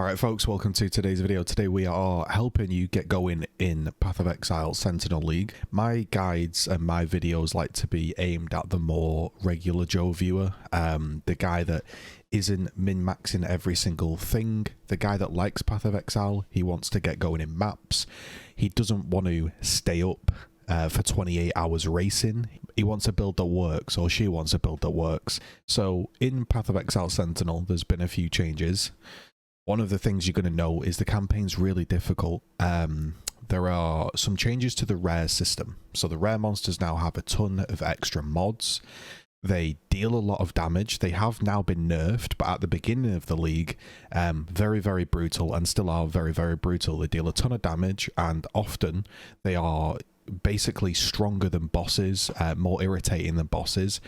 Alright folks, welcome to today's video. Today we are helping you get going in Path of Exile Sentinel League. My guides and my videos like to be aimed at the more regular Joe viewer, the guy that isn't min-maxing every single thing, the guy that likes Path of Exile. He wants to get going in maps. He doesn't want to stay up for 28 hours racing. He wants a build that works, or she wants a build that works. So in Path of Exile Sentinel, there's been a few changes. One of the things you're going to know is the campaign's really difficult. There are some changes to the rare system. So the rare monsters now have a ton of extra mods. They deal a lot of damage. They have now been nerfed, but at the beginning of the league, very, very brutal, and still are very, very brutal. They deal a ton of damage, and often they are basically stronger than bosses, more irritating than bosses.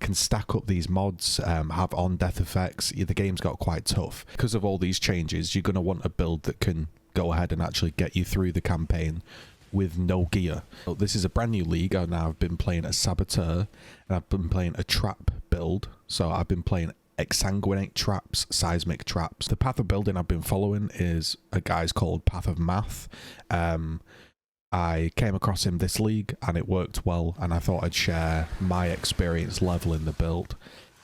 Can stack up these mods, have on-death effects. The game's got quite tough. Because of all these changes, you're going to want a build that can go ahead and actually get you through the campaign with no gear. So this is a brand new league, and I've been playing a Saboteur, and I've been playing a Trap build. So I've been playing Exsanguinate Traps, Seismic Traps. The path of building I've been following is a guy's called Path of Math. I came across him this league and it worked well, and I thought I'd share my experience leveling the build.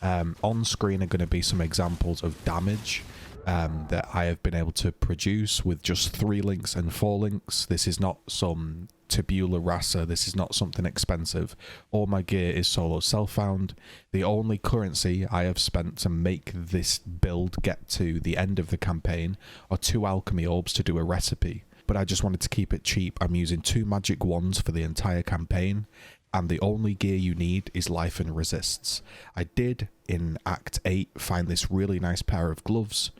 On screen are going to be some examples of damage that I have been able to produce with just 3 links and 4 links. This is not some tabula rasa, this is not something expensive. All my gear is solo self-found. The only currency I have spent to make this build get to the end of the campaign are 2 alchemy orbs to do a recipe. But I just wanted to keep it cheap. I'm using 2 magic wands for the entire campaign, and the only gear you need is life and resists. I did, in Act 8, find this really nice pair of gloves,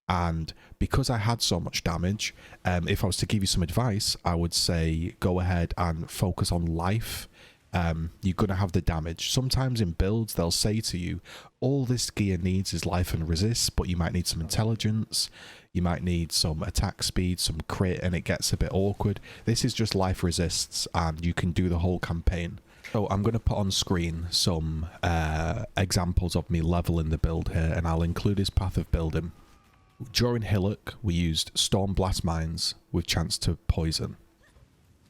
and because I had so much damage, if I was to give you some advice, I would say go ahead and focus on life. You're going to have the damage. Sometimes in builds, they'll say to you, all this gear needs is life and resist, but you might need some intelligence, you might need some attack speed, some crit, and it gets a bit awkward. This is just life resists, and you can do the whole campaign. So I'm going to put on screen some examples of me leveling the build here, and I'll include his path of building. During Hillock, we used Storm Blast Mines with chance to poison.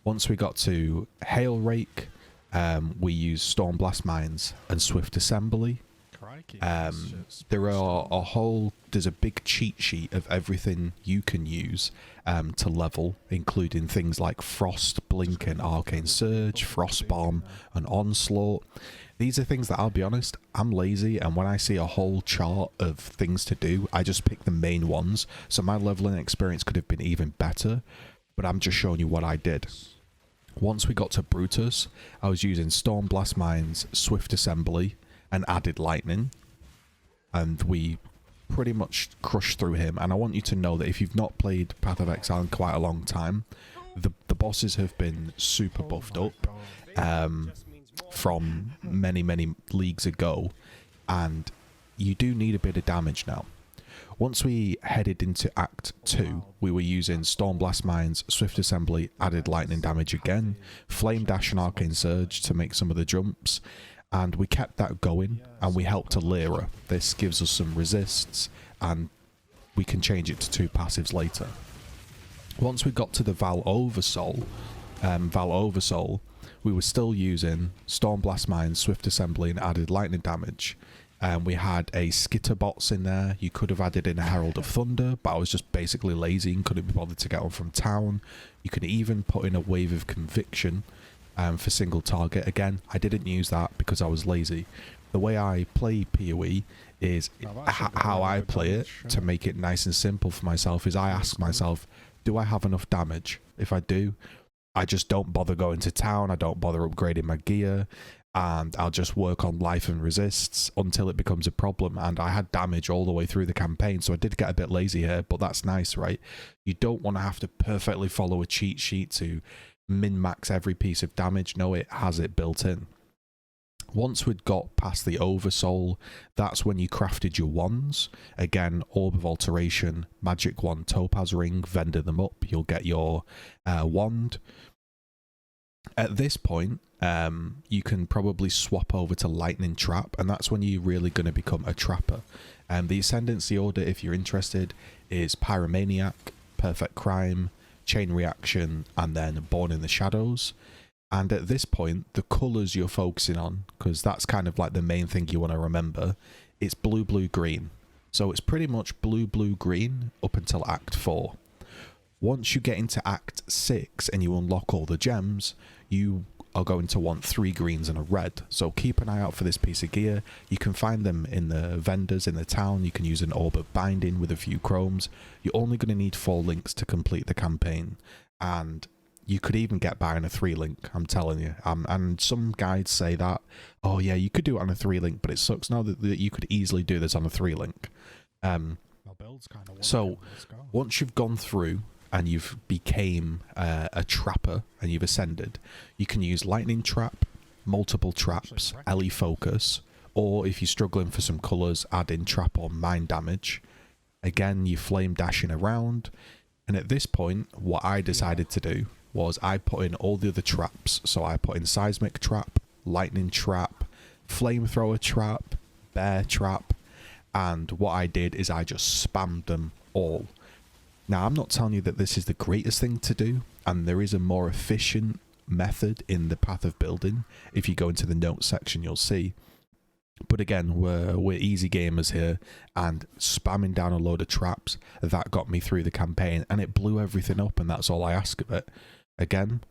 Once we got to Hail Rake, we use Storm Blast Mines and Swift Assembly. There's a big cheat sheet of everything you can use to level, including things like Frost, Blink and Arcane Surge, Frost Bomb and Onslaught. These are things that, I'll be honest, I'm lazy, and when I see a whole chart of things to do, I just pick the main ones. So my leveling experience could have been even better, but I'm just showing you what I did. Once we got to Brutus, I was using Storm Blast Mines, Swift Assembly, and added Lightning, and we pretty much crushed through him. And I want you to know that if you've not played Path of Exile in quite a long time, the bosses have been super buffed up from many leagues ago, and you do need a bit of damage now. Once we headed into Act 2, we were using Storm Blast Mines, Swift Assembly, added lightning damage again, Flame Dash and Arcane Surge to make some of the jumps, and we kept that going, and we helped a Lyra. This gives us some resists, and we can change it to 2 passives later. Once we got to the Val Oversoul, we were still using Storm Blast Mines, Swift Assembly, and added lightning damage. We had a Skitterbots in there. You could have added in a Herald of Thunder, but I was just basically lazy and couldn't be bothered to get one from town. You could even put in a Wave of Conviction for single target. Again, I didn't use that because I was lazy. The way I play PoE is how I play it to make it nice and simple for myself is I ask myself, do I have enough damage? If I do, I just don't bother going to town, I don't bother upgrading my gear, and I'll just work on life and resists until it becomes a problem. And I had damage all the way through the campaign, so I did get a bit lazy here, but that's nice, right? You don't want to have to perfectly follow a cheat sheet to min-max every piece of damage. No, it has it built in. Once we'd got past the Oversoul, that's when you crafted your wands. Again, Orb of Alteration, Magic Wand, Topaz Ring, vendor them up, you'll get your wand. At this point, you can probably swap over to Lightning Trap, and that's when you're really going to become a trapper. The Ascendancy Order, if you're interested, is Pyromaniac, Perfect Crime, Chain Reaction, and then Born in the Shadows. And at this point, the colours you're focusing on, because that's kind of like the main thing you want to remember, it's blue, blue, green. So it's pretty much blue, blue, green up until Act 4. Once you get into Act 6 and you unlock all the gems, you are going to want 3 greens and a red. So keep an eye out for this piece of gear. You can find them in the vendors in the town. You can use an orb of binding with a few chromes. You're only going to need 4 links to complete the campaign. And you could even get by on a 3 link, I'm telling you. And some guides say that, oh yeah, you could do it on a 3 link, but it sucks now that you could easily do this on a 3 link. So once you've gone through and you've became a trapper and you've ascended, you can use Lightning Trap, multiple traps, LE Focus, or if you're struggling for some colours, add in Trap or Mind Damage. Again, you flame dashing around, and at this point, what I decided to do was I put in all the other traps. So I put in Seismic Trap, Lightning Trap, Flamethrower Trap, Bear Trap, and what I did is I just spammed them all. Now, I'm not telling you that this is the greatest thing to do, and there is a more efficient method in the path of building. If you go into the notes section, you'll see. But again, we're easy gamers here, and spamming down a load of traps, that got me through the campaign, and it blew everything up, and that's all I ask of it. Again,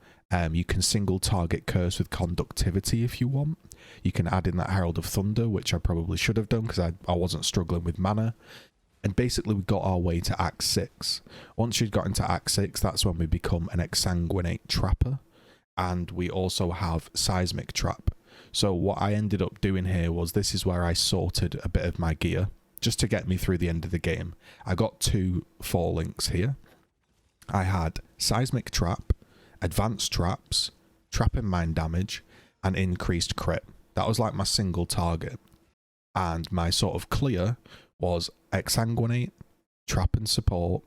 you can single target curse with conductivity if you want. You can add in that Herald of Thunder, which I probably should have done because I wasn't struggling with mana. And basically we got our way to Act 6. Once you've got into Act 6, that's when we become an Exsanguinate Trapper. And we also have Seismic Trap. So what I ended up doing here was, this is where I sorted a bit of my gear, just to get me through the end of the game. I got 2 4 links here. I had Seismic Trap, Advanced Traps, Trap and Mind Damage, and Increased Crit. That was like my single target. And my sort of clear was Exsanguinate, Trap and Support,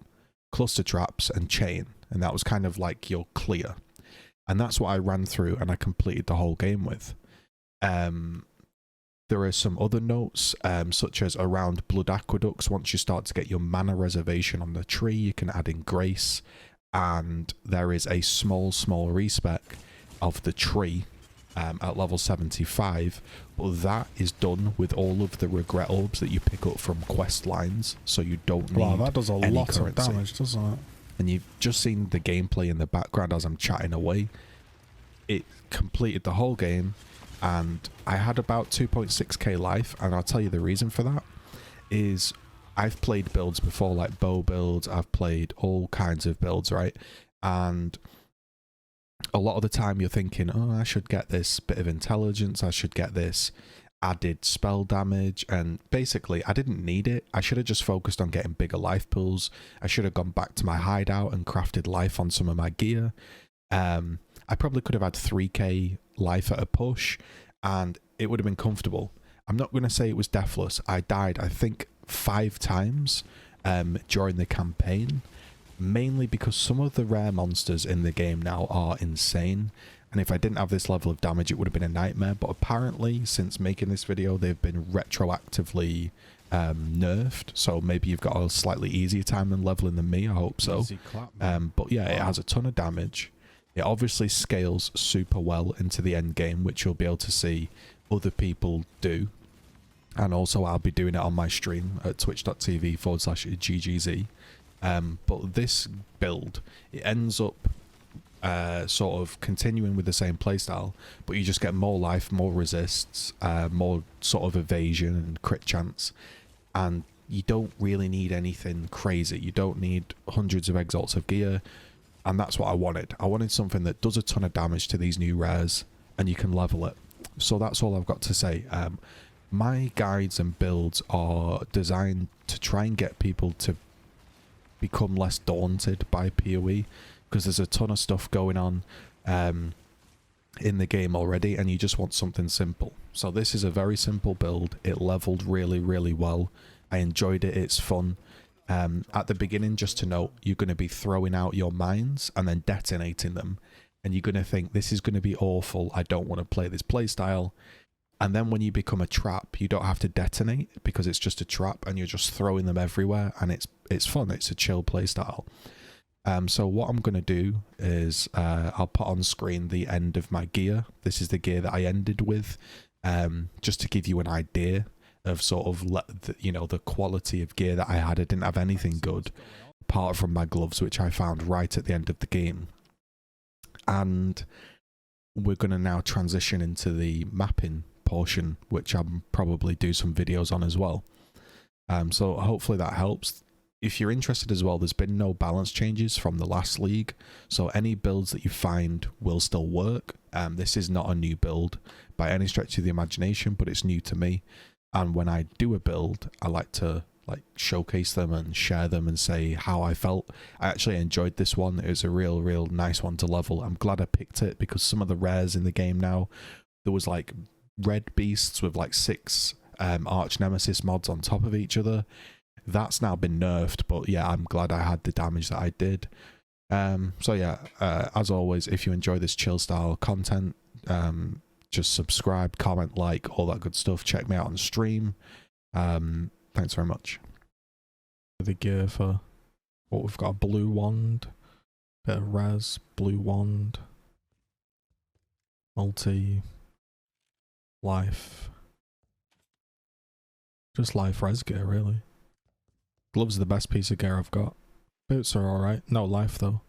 Cluster Traps, and Chain. And that was kind of like your clear. And that's what I ran through and I completed the whole game with. There are some other notes, such as around Blood Aqueducts. Once you start to get your mana reservation on the tree, you can add in Grace. And there is a small respec of the tree at level 75, but that is done with all of the regret orbs that you pick up from quest lines, so you don't need that does a lot currency. Of damage, doesn't it? And you've just seen the gameplay in the background as I'm chatting away. It completed the whole game, and I had about 2.6k life, and I'll tell you the reason for that is I've played builds before, like bow builds, I've played all kinds of builds, right? And a lot of the time you're thinking, oh, I should get this bit of intelligence, I should get this added spell damage, and basically I didn't need it. I should have just focused on getting bigger life pools. I should have gone back to my hideout and crafted life on some of my gear. I probably could have had 3k life at a push, and it would have been comfortable. I'm not going to say it was deathless. I died, I think, 5 times during the campaign, mainly because some of the rare monsters in the game now are insane, and if I didn't have this level of damage it would have been a nightmare. But apparently since making this video they've been retroactively nerfed, so maybe you've got a slightly easier time than leveling than me. I hope so. But yeah, it has a ton of damage. It obviously scales super well into the end game, which you'll be able to see other people do. And also I'll be doing it on my stream at twitch.tv/GGZII. But this build, it ends up sort of continuing with the same playstyle, but you just get more life, more resists, more sort of evasion and crit chance, and you don't really need anything crazy. You don't need hundreds of exalts of gear, and that's what I wanted. I wanted something that does a ton of damage to these new rares, and you can level it. So that's all I've got to say. My guides and builds are designed to try and get people to become less daunted by PoE, because there's a ton of stuff going on in the game already, and you just want something simple. So this is a very simple build. It leveled really well. I enjoyed it. It's fun. At the beginning, just to note, you're going to be throwing out your mines and then detonating them, and you're going to think, this is going to be awful, I don't want to play this playstyle. And then when you become a trap, you don't have to detonate because it's just a trap and you're just throwing them everywhere, and it's fun. It's a chill playstyle. So what I'm going to do is I'll put on screen the end of my gear. This is the gear that I ended with, just to give you an idea of sort of, you know, the quality of gear that I had. I didn't have anything good apart from my gloves, which I found right at the end of the game. And we're going to now transition into the mapping portion, which I'll probably do some videos on as well. So hopefully that helps. If you're interested as well, there's been no balance changes from the last league, so any builds that you find will still work. This is not a new build by any stretch of the imagination, but it's new to me. And when I do a build, I like to showcase them and share them and say how I felt. I actually enjoyed this one. It was a real nice one to level. I'm glad I picked it because some of the rares in the game now, there was like red beasts with like 6 arch nemesis mods on top of each other. That's now been nerfed, but yeah, I'm glad I had the damage that I did. So yeah, as always, if you enjoy this chill style content, just subscribe, comment, like, all that good stuff. Check me out on stream. Thanks very much. The gear for what we've got: a blue wand, bit of res, blue wand, multi, life, just life res gear really. Gloves are the best piece of gear I've got. Boots are alright. No life though.